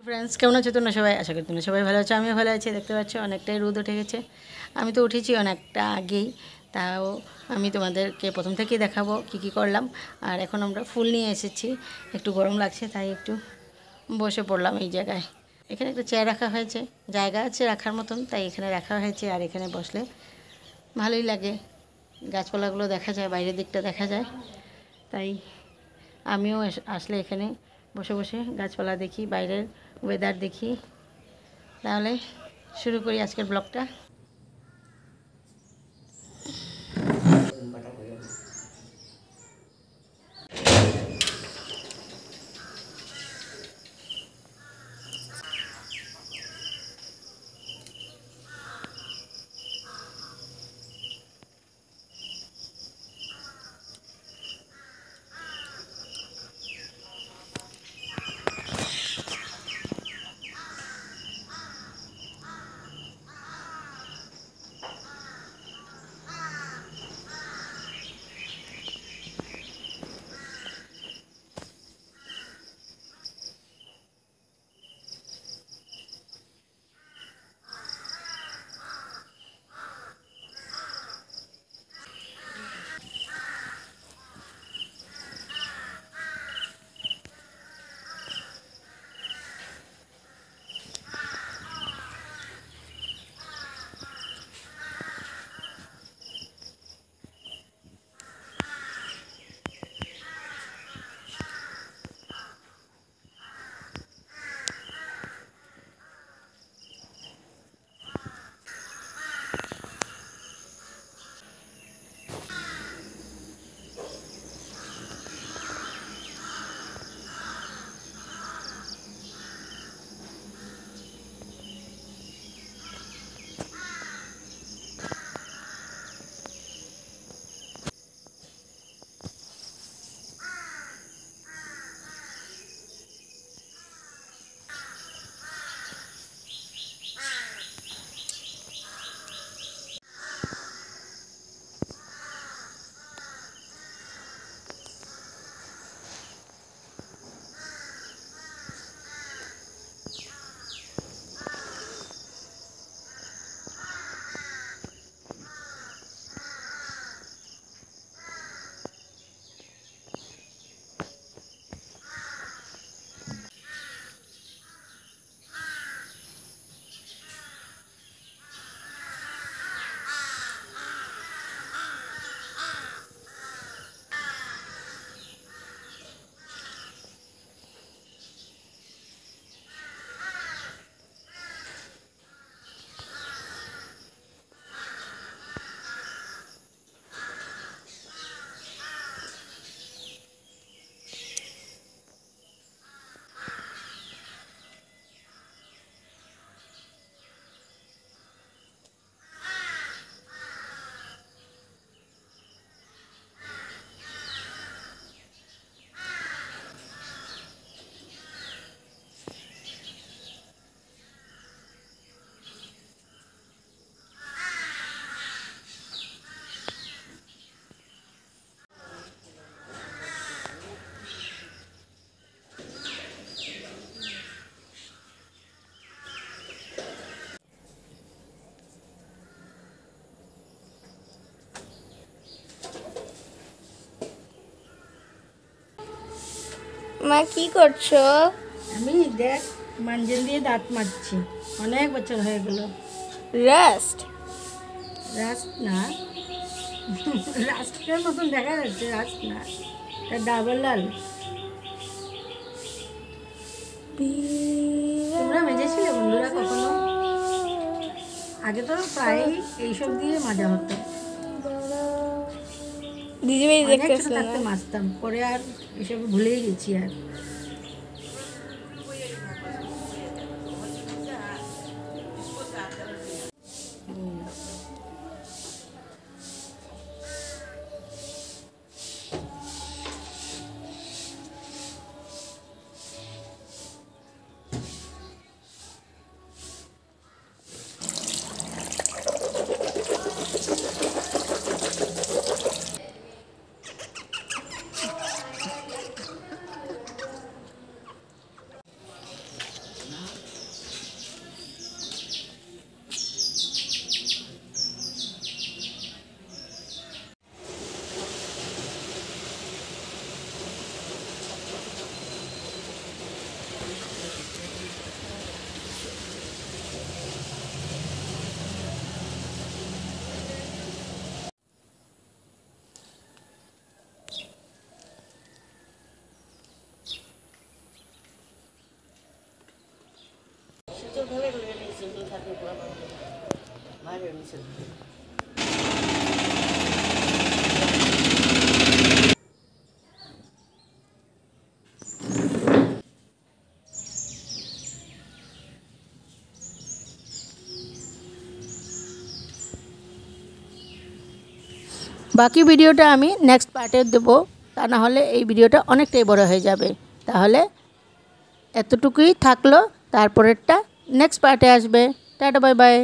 Friends কেমন আছো তোমরা সবাই? আশা করি তোমরা সবাই ভালো আছো, আমিও ভালো আছি। দেখতে পাচ্ছ অনেকটাই রোদ উঠে গেছে। আমি তো উঠেছি অনেকটা আগেই, তাও আমি তোমাদেরকে প্রথম থেকেই দেখাবো কি কি করলাম। আর এখন আমরা ফুল নিয়ে এসেছি, একটু গরম লাগছে তাই একটু বসে পড়লাম এই জায়গায়। এখানে একটা চেয়ার রাখা হয়েছে, জায়গা আছে রাখার মতন, তাই এখানে রাখা হয়েছে। আর এখানে বসলে ভালোই লাগে, গাছপালাগুলো দেখা যায়, বাইরের দিকটা দেখা যায়। তাই আমিও আসলে এখানে বসে বসে গাছপালা দেখি, বাইরের ওয়েদার দেখি। তাহলে শুরু করি আজকের ব্লগটা। মা কি করছো? আমি দেখ মাঞ্জন দিয়ে দাঁত মাজছি, অনেক বছর হয়ে গেল। রাস্ট রাস্ট না, রাস্টের মতন দেখা যাচ্ছে, রাস্ট না, এটা ডাবল লাল। তোমরা মেজেছিলে বন্ধুরা কখনো? আগে তো প্রায় এইসব দিয়ে মাজা হতো, দিদিভাই অনেক ছোট দেখতেছো থাকতে না? মাজতাম, পরে আর এসব ভুলেই গেছি। আর বাকি ভিডিওটা আমি নেক্সট পার্টে দেবো, তা না হলে এই ভিডিওটা অনেকটাই বড় হয়ে যাবে। তাহলে এতটুকুই থাকলো, তারপরেরটা নেক্সট পার্টে আসবে। Tata, bye bye.